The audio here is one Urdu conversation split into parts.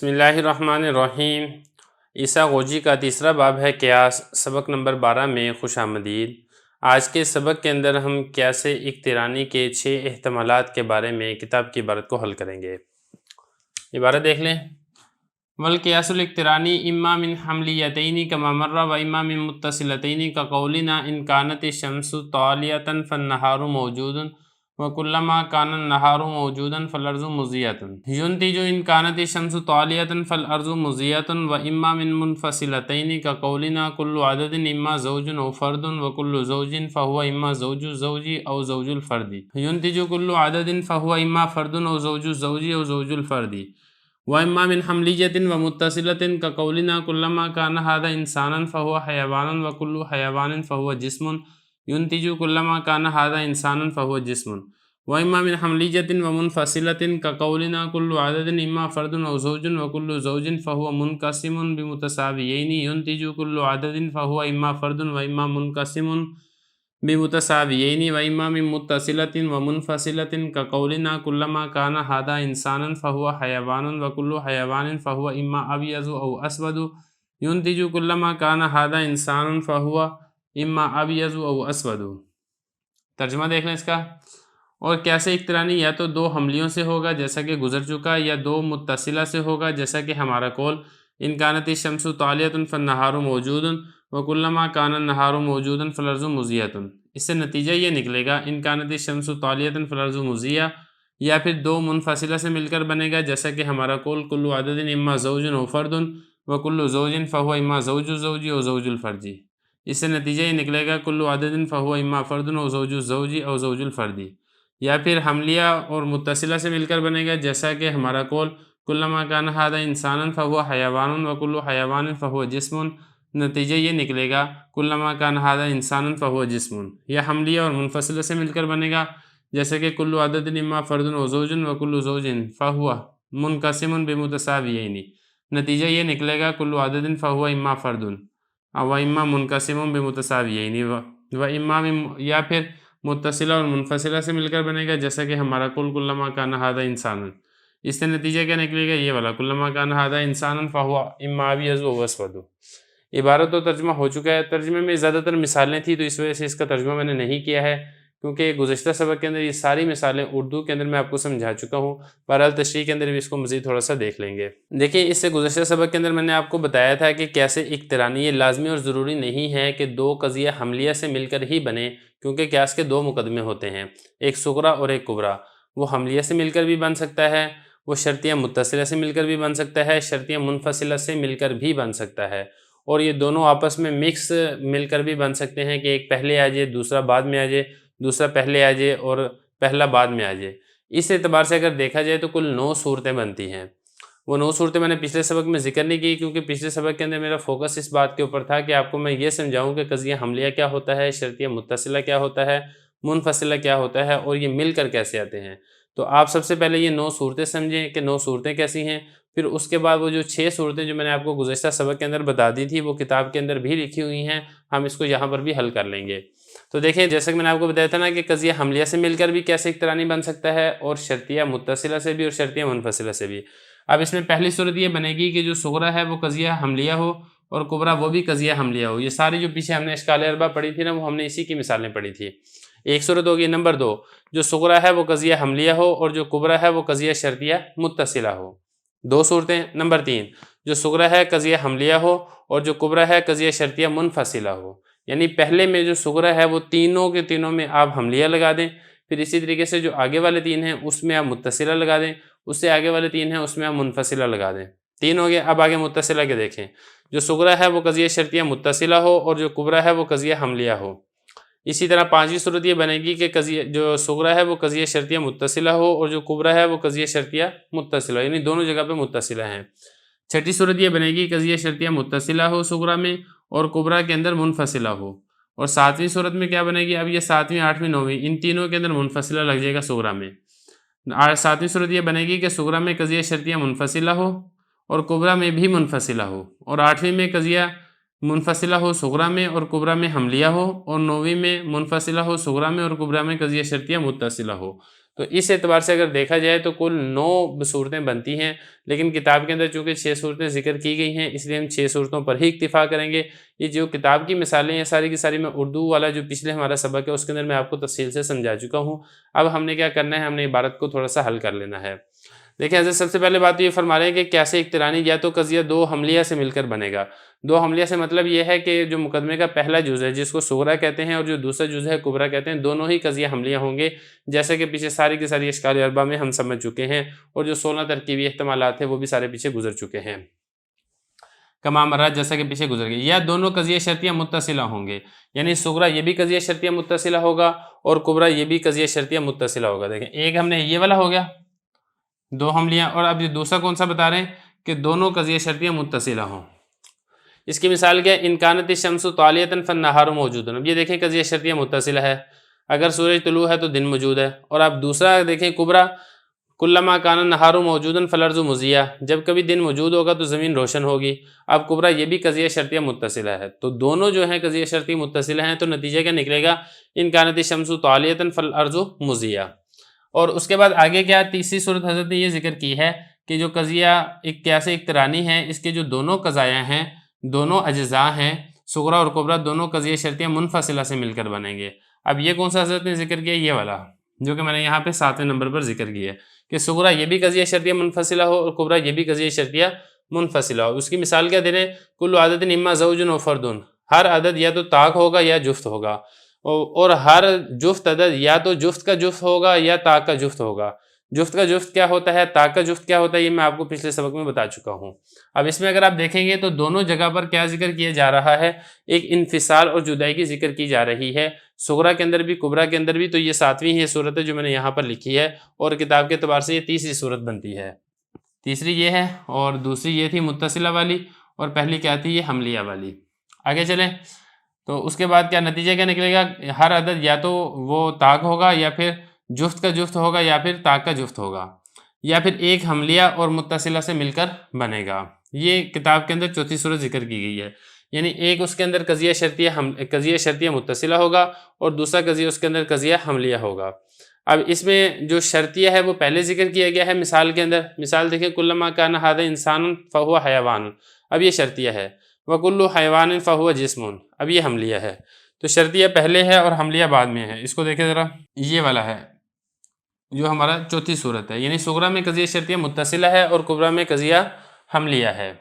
بسم اللہ الرحمن الرحیم۔ عیسیٰ غوجی کا تیسرا باب ہے قیاس، سبق نمبر 12 میں خوش آمدید۔ آج کے سبق کے اندر ہم قیاس اقترانی کے 6 احتمالات کے بارے میں کتاب کی عبارت کو حل کریں گے۔ عبارت دیکھ لیں۔ والقیاس الاقترانی اما من حملیتین کما مر و اما من متصلتین کا قولنا ان کانت الشمس طالیۃ فالنہار موجود وکلما کان النہار موجودا فالارض مضیۃ ینتج ان کانت الشمس طالیۃ فالارض مضیۃ و اما من منفصلتین کا قولنا کل عدد اما زوج او فرد وکل زوج فہو اما زوج الزوج او زوج الفرد ینتج کل عدد فہو اما فرد او زوج الزوج او زوج الفرد وَإِمَّا مِنْ حَمْلِيَّةٍ وَمُتَّصِلَةٍ كَقَوْلِنَا كُلَّمَا كَانَ هَذَا إِنسَانًا فَهُوَ حَيَوَانٌ وَكُلُّ حَيَوَانٍ فَهُوَ جِسْمٌ يُنْتِجُ كُلَّمَا كَانَ هَذَا إِنسَانًا فَهُوَ جِسْمٌ وَإِمَّا مِنْ حَمْلِيَّةٍ وَمُنْفَصِلَةٍ كَقَوْلِنَا كُلُّ عَدَدٍ إِمَّا فَرْدٌ أَوْ زَوْجٌ وَكُلُّ زَوْجٍ فَهُوَ مُنْقَسِمٌ بِمُتَسَاوِيَيْنِ يُنْتِجُ كُلُّ عَدَدٍ فَهُوَ إِمَّا فَرْدٌ وَإِمَّا مُنْقَسِمٌ بمتساويين وإما من متصلة ومنفصلة كقولنا كلما كان هذا إنسانا فهو حيوان وكل حيوان فهو إما أبيض أو أسود ينتج كلما كان هذا إنسانا فهو إما أبيض أو أسود۔ ترجمہ دیکھ لیں اس کا۔ اور قیاس اقترانی یا تو دو حملیوں سے ہوگا جیسا کہ گزر چکا، یا دو متصلہ سے ہوگا جیسا کہ ہمارا قول ان کانت الشمس طالیۃ فالنہار موجود وکلما کان النہار موجودا فالارض مضیۃ۔ اس سے نتیجہ یہ نکلے گا ان کانت الشمس طالیۃ فالارض مضیہ، یا پھر دو منفصلہ سے مل کر بنے گا جیسا کہ ہمارا قول کل عدد اما زوج او فرد وکل زوج فہو اما زوج الزوج او زوج الفرد۔ اس سے نتیجہ یہ نکلے گا کل عدد فہو اما فرد او زوج الزوج او زوج الفرد، یا پھر حملیہ اور متصلہ سے مل کر بنے گا جیسا کہ ہمارا قول کلما کان ھذا انسانا فہو حیوان وکل حیوان فہو جسم۔ نتیجہ یہ نکلے گا کلما کان ھذا انسانا فہو جسم، یا حملیہ اور منفصلہ سے مل کر بنے گا جیسے کہ کل عدد اما فرد و زوج وکل زوج فہو منقسم بمتساویین۔ نتیجہ یہ نکلے گا کل عدد فہو اما فرد و اما منقسم بمتساویین و اما، یا پھر متصلہ اور منفصلہ سے مل کر بنے گا جیسا کہ ہمارا قول کلما کان ھذا انسانا۔ اس سے نتیجہ کیا نکلے گا؟ یہ والا کلما کان ھذا انسانا فہو اما ابیض و اسود۔ عبارت و ترجمہ ہو چکا ہے۔ ترجمے میں زیادہ تر مثالیں تھیں تو اس وجہ سے اس کا ترجمہ میں نے نہیں کیا ہے، کیونکہ گزشتہ سبق کے اندر یہ ساری مثالیں اردو کے اندر میں آپ کو سمجھا چکا ہوں۔ بہرحال تشریح کے اندر بھی اس کو مزید تھوڑا سا دیکھ لیں گے۔ دیکھیں، اس سے گزشتہ سبق کے اندر میں نے آپ کو بتایا تھا کہ قیاس اقترانی یہ لازمی اور ضروری نہیں ہے کہ دو قضیہ حملیہ سے مل کر ہی بنے، کیونکہ قیاس کے دو مقدمے ہوتے ہیں، ایک صغریٰ اور ایک کبریٰ۔ وہ حملیہ سے مل کر بھی بن سکتا ہے، وہ شرطیہ متصلہ سے مل کر بھی بن سکتا ہے، شرطیہ منفصلہ سے مل کر بھی بن سکتا ہے، اور یہ دونوں آپس میں مکس مل کر بھی بن سکتے ہیں کہ ایک پہلے آ جائے، دوسرا بعد میں آ جائے، دوسرا پہلے آ جائے اور پہلا بعد میں آ جائے۔ اس اعتبار سے اگر دیکھا جائے تو کل 9 صورتیں بنتی ہیں۔ وہ 9 صورتیں میں نے پچھلے سبق میں ذکر نہیں کی، کیونکہ پچھلے سبق کے اندر میرا فوکس اس بات کے اوپر تھا کہ آپ کو میں یہ سمجھاؤں کہ قضیہ حملیہ کیا ہوتا ہے، شرطیہ متصلہ کیا ہوتا ہے، منفصلہ کیا ہوتا ہے، اور یہ مل کر کیسے آتے ہیں۔ تو آپ سب سے پہلے یہ 9 صورتیں سمجھیں کہ 9 صورتیں کیسی ہیں، پھر اس کے بعد وہ جو 6 صورتیں جو میں نے آپ کو گزشتہ سبق کے اندر بتا دی تھی وہ کتاب کے اندر بھی لکھی ہوئی ہیں، ہم اس کو یہاں پر بھی حل کر لیں گے۔ تو دیکھیں، جیسا کہ میں نے آپ کو بتایا تھا نا کہ قضیہ حملیہ سے مل کر بھی قیاس اقترانی بن سکتا ہے، اور شرطیہ متصلہ سے بھی اور شرطیہ منفصلہ سے بھی۔ اب اس میں پہلی صورت یہ بنے گی کہ جو صغریٰ ہے وہ قضیہ حملیہ ہو، اور کبریٰ وہ بھی قضیہ حملیہ ہو۔ یہ ساری جو پیچھے ہم نے اشکال اربع پڑھی تھی نا، وہ ہم نے اسی کی مثالیں پڑھی تھی۔ ایک صورت ہوگی نمبر 2، جو صغریٰ ہے وہ قضیہ حملیہ ہو اور جو کبریٰ ہے وہ قضیہ شرطیہ متصلہ ہو۔ 2 صورتیں۔ نمبر 3، جو صغریٰ ہے قضیہ حملیہ ہو اور جو کبریٰ ہے قضیہ شرطیہ منفصلہ ہو۔ یعنی پہلے میں جو صغریٰ ہے وہ تینوں کے تینوں میں آپ حملیہ لگا دیں، پھر اسی طریقے سے جو آگے والے 3 ہیں اس میں آپ متصلہ لگا دیں، اس سے آگے والے 3 ہیں اس میں آپ منفصلہ لگا دیں۔ 3 ہو گئے۔ اب آگے متصلہ کے دیکھیں، جو صغریٰ ہے وہ قضیہ شرطیہ متصلہ ہو اور جو کبریٰ ہے وہ قضیہ حملیہ ہو۔ اسی طرح 5ویں صورت یہ بنے گی کہ قضیہ جو صغریٰ ہے وہ قضیہ شرطیہ متصلہ ہو اور جو کبریٰ ہے وہ قضیہ شرطیہ متصلہ ہو، یعنی دونوں جگہ پہ متصلہ ہیں۔ 6ٹھی صورت یہ بنے گی قضیہ شرطیہ متصلہ ہو صغریٰ میں اور کبریٰ کے اندر منفصلہ ہو۔ اور 7ویں صورت میں کیا بنے گی؟ اب یہ 7ویں 8ویں 9ویں ان تینوں کے اندر منفصلہ لگ جائے گا صغریٰ میں۔ 7ویں صورت یہ بنے گی کہ صغریٰ میں قضیہ شرطیہ منفصلہ ہو اور کبریٰ میں بھی منفصلہ ہو، اور 8ویں میں قضیہ منفصلہ ہو صغریٰ میں اور کبریٰ میں حملیہ ہو، اور 9ویں میں منفصلہ ہو صغریٰ میں اور کبریٰ میں قضیہ شرطیہ متصلہ ہو۔ تو اس اعتبار سے اگر دیکھا جائے تو کل 9 صورتیں بنتی ہیں، لیکن کتاب کے اندر چونکہ 6 صورتیں ذکر کی گئی ہیں اس لیے ہم 6 صورتوں پر ہی اکتفا کریں گے۔ یہ جو کتاب کی مثالیں ہیں ساری کی ساری میں اردو والا جو پچھلے ہمارا سبق ہے اس کے اندر میں آپ کو تفصیل سے سمجھا چکا ہوں۔ اب ہم نے کیا کرنا ہے، ہم نے عبارت کو تھوڑا سا حل کر لینا ہے۔ دیکھیں حضرت سب سے پہلے بات تو یہ فرما رہے ہیں کہ کیسے اقترانی یا تو قضیہ 2 حملیہ سے مل کر بنے گا۔ 2 حملیہ سے مطلب یہ ہے کہ جو مقدمے کا پہلا جز ہے جس کو صغریٰ کہتے ہیں اور جو دوسرا جز ہے کبریٰ کہتے ہیں، دونوں ہی قضیہ حملیہ ہوں گے، جیسے کہ پیچھے ساری کی ساری اشکال اربع میں ہم سمجھ چکے ہیں، اور جو 16 ترکیبی احتمالات ہیں وہ بھی سارے پیچھے گزر چکے ہیں کما مرات، جیسا کہ پیچھے گزر گئے۔ یا دونوں قضیہ شرطیہ متصلہ ہوں گے، یعنی صغریٰ یہ بھی قضیہ شرطیہ متصلہ ہوگا اور کبریٰ یہ بھی قضیہ شرطیہ متصلہ ہوگا۔ دیکھیں ایک ہم نے یہ والا ہو گیا 2 حملیاں، اور اب یہ دوسرا کون سا بتا رہے ہیں کہ دونوں قضیہ شرطیہ متصلہ ہوں۔ اس کی مثال کیا ہے، ان کانت الشمس طالیۃ فالنہار موجود۔ اب یہ دیکھیں قضیہ شرطیہ متصلہ ہے، اگر سورج طلوع ہے تو دن موجود ہے۔ اور اب دوسرا دیکھیں کبریٰ، کلما کان النہار موجودا فالارض مضیٰ، جب کبھی دن موجود ہوگا تو زمین روشن ہوگی۔ اب کبریٰ یہ بھی قضیہ شرطیہ متصلہ ہے، تو دونوں جو ہیں قضیہ شرطیہ متصلہ ہیں، تو نتیجہ کیا نکلے گا، ان کانت الشمس طالیۃ فالارض مضیٰ۔ اور اس کے بعد آگے کیا تیسری صورت حضرت نے یہ ذکر کی ہے کہ جو قضیہ قیاس اقترانی ہے اس کے جو دونوں قضایا ہیں، دونوں اجزاء ہیں، صغریٰ اور کبریٰ، دونوں قضیہ شرطیہ منفصلہ سے مل کر بنیں گے۔ اب یہ کون سا حضرت نے ذکر کیا، یہ والا جو کہ میں نے یہاں پہ 7ویں نمبر پر ذکر کیا ہے کہ صغریٰ یہ بھی قضیہ شرطیہ منفصلہ ہو اور کبریٰ یہ بھی قضیہ شرطیہ منفصلہ ہو۔ اس کی مثال کیا دے رہے ہیں، کل عدد اما زوج و فرد، ہر عدد یا تو طاق ہوگا یا جفت ہوگا، اور ہر جفت عدد یا تو جفت کا جفت ہوگا یا طاق کا جفت ہوگا۔ جفت کا جفت کیا ہوتا ہے، طاق کا جفت کیا ہوتا ہے، یہ میں آپ کو پچھلے سبق میں بتا چکا ہوں۔ اب اس میں اگر آپ دیکھیں گے تو دونوں جگہ پر کیا ذکر کیا جا رہا ہے، ایک انفصال اور جدائی کی ذکر کی جا رہی ہے، صغریٰ کے اندر بھی کبریٰ کے اندر بھی۔ تو یہ 7ویں ہے صورت ہے جو میں نے یہاں پر لکھی ہے، اور کتاب کے اعتبار سے یہ تیسری صورت بنتی ہے۔ تیسری یہ ہے اور دوسری یہ تھی متصلہ والی، اور پہلی کیا تھی، یہ حملیہ والی۔ آگے چلیں تو اس کے بعد کیا نتیجہ کیا نکلے گا، ہر عدد یا تو وہ طاق ہوگا یا پھر جفت کا جفت ہوگا یا پھر طاق کا جفت ہوگا، یا پھر ایک حملیہ اور متصلہ سے مل کر بنے گا۔ یہ کتاب کے اندر چوتھی صورت ذکر کی گئی ہے، یعنی ایک اس کے اندر قضیہ شرطیہ متصلہ ہوگا اور دوسرا قضیہ اس کے اندر قضیہ حملیہ ہوگا۔ اب اس میں جو شرطیہ ہے وہ پہلے ذکر کیا گیا ہے مثال کے اندر، مثال دیکھیں کلما کان ھذا انسان فہو حیوان، اب یہ شرطیہ ہے، وکل حیوان فہو جسم، اب یہ حملیہ ہے۔ تو شرطیہ پہلے ہے اور حملیہ بعد میں ہے۔ اس کو دیکھیں ذرا، یہ والا ہے جو ہمارا چوتھی صورت ہے، یعنی صغریٰ میں قضیہ شرطیہ متصلہ ہے اور کبریٰ میں قضیہ حملیہ ہے۔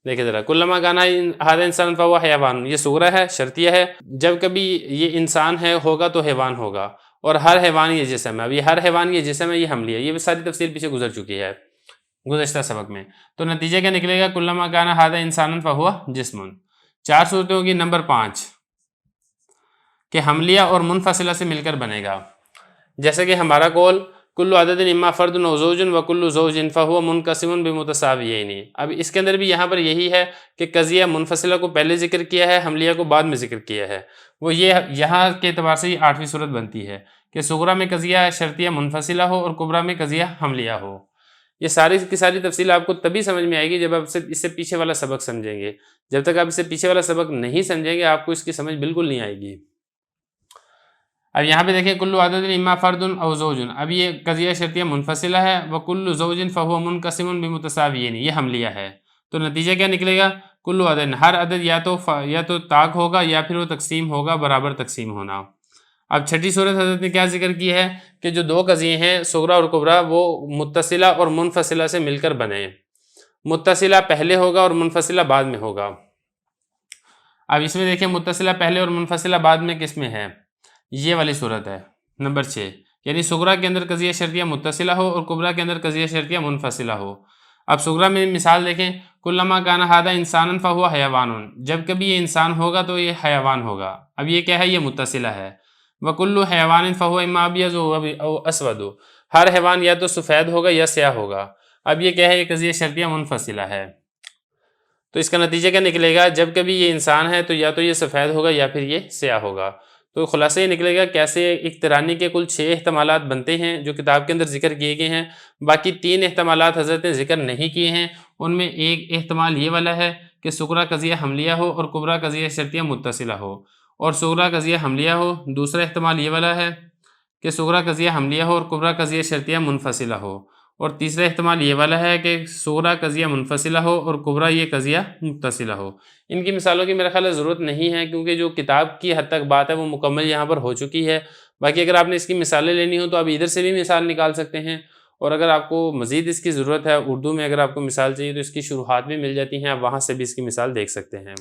دیکھیں ذرا، کلما کان ھذا انسان فہو حیوان، یہ صغریٰ ہے، شرطیہ ہے، جب کبھی یہ انسان ہے ہوگا تو حیوان ہوگا، اور ہر حیوان یہ جسم ہے۔ اب یہ ہر حیوان یہ جسم ہے، یہ حملیہ ہے، یہ ساری تفصیل پیچھے گزر چکی ہے گزشتہ سبق میں۔ تو نتیجہ کیا نکلے گا، کلما کان ھذا انسان فہو جسم۔ 4 صورتیں ہوگی۔ نمبر 5 کہ حملیہ اور منفصلہ سے مل کر بنے گا، جیسے کہ ہمارا قول کل عدد اما فرد و زوج و کل زوج فہو منقسم بمتساویین۔ اب اس کے اندر بھی یہاں پر یہی ہے کہ قضیہ منفصلہ کو پہلے ذکر کیا ہے، حملیہ کو بعد میں ذکر کیا ہے۔ وہ یہ یہاں کے اعتبار سے یہ 8ویں صورت بنتی ہے کہ صغریٰ میں قضیہ شرطیہ منفصلہ ہو اور کبریٰ میں قضیہ حملیہ ہو۔ یہ ساری کی ساری تفصیل آپ کو تبھی سمجھ میں آئے گی جب آپ اس سے پیچھے والا سبق سمجھیں گے۔ جب تک آپ اس سے پیچھے والا سبق نہیں سمجھیں گے آپ کو اس کی سمجھ بالکل نہیں آئے گی۔ اب یہاں پہ دیکھیں کل عدد اما فرد او زوج، اب یہ قضیہ شرطیہ منفصلہ ہے، وکل زوج فہو منقسم بمتساویین، یہ حملیہ ہے۔ تو نتیجہ کیا نکلے گا، کل عدد، ہر عدد یا تو طاق ہوگا یا پھر وہ تقسیم ہوگا، برابر تقسیم ہونا۔ اب چھٹی صورت حضرت نے کیا ذکر کی ہے کہ جو 2 قضیے ہیں صغریٰ اور کبریٰ وہ متصلہ اور منفصلہ سے مل کر بنے، متصلہ پہلے ہوگا اور منفصلہ بعد میں ہوگا۔ اب اس میں دیکھیں متصلہ پہلے اور منفصلہ بعد میں کس میں ہے، یہ والی صورت ہے نمبر 6، یعنی صغریٰ کے اندر قضیہ شرطیہ متصلہ ہو اور کبریٰ کے اندر قضیہ شرطیہ منفصلہ ہو۔ اب صغریٰ میں مثال دیکھیں، کلما کان ھذا انسانا فہو حیوان، جب کبھی یہ انسان ہوگا تو یہ حیوان ہوگا۔ اب یہ کیا ہے، یہ متصلہ ہے۔ وکل حیوان فہو اما ابیض او اسود، ہر حیوان یا تو سفید ہوگا یا سیاہ ہوگا۔ اب یہ کیا ہے، یہ قضیہ شرطیہ منفصلہ ہے۔ تو اس کا نتیجہ کیا نکلے گا، جب کبھی یہ انسان ہے تو یا تو یہ سفید ہوگا یا پھر یہ سیاہ ہوگا۔ تو خلاصہ یہ نکلے گا کیسے اقترانی کے کل 6 احتمالات بنتے ہیں جو کتاب کے اندر ذکر کیے گئے ہیں، باقی 3 احتمالات حضرت نے ذکر نہیں کیے ہیں۔ ان میں ایک احتمال یہ والا ہے کہ صغریٰ قضیہ حملیہ ہو اور کبریٰ قضیہ شرطیہ متصلہ ہو، اور صغریٰ قضیہ حملیہ ہو۔ دوسرا احتمال یہ والا ہے کہ صغریٰ قضیہ حملیہ ہو اور کبریٰ قضیہ شرطیہ منفصلہ ہو، اور تیسرا احتمال یہ والا ہے کہ صغریٰ قضیہ منفصلہ ہو اور کبریٰ یہ قضیہ متصلہ ہو۔ ان کی مثالوں کی میرا خیال ہے ضرورت نہیں ہے، کیونکہ جو کتاب کی حد تک بات ہے وہ مکمل یہاں پر ہو چکی ہے۔ باقی اگر آپ نے اس کی مثالیں لینی ہو تو آپ ادھر سے بھی مثال نکال سکتے ہیں، اور اگر آپ کو مزید اس کی ضرورت ہے اردو میں اگر آپ کو مثال چاہیے تو اس کی شروحات بھی مل جاتی ہیں، آپ وہاں سے بھی اس کی مثال دیکھ سکتے ہیں۔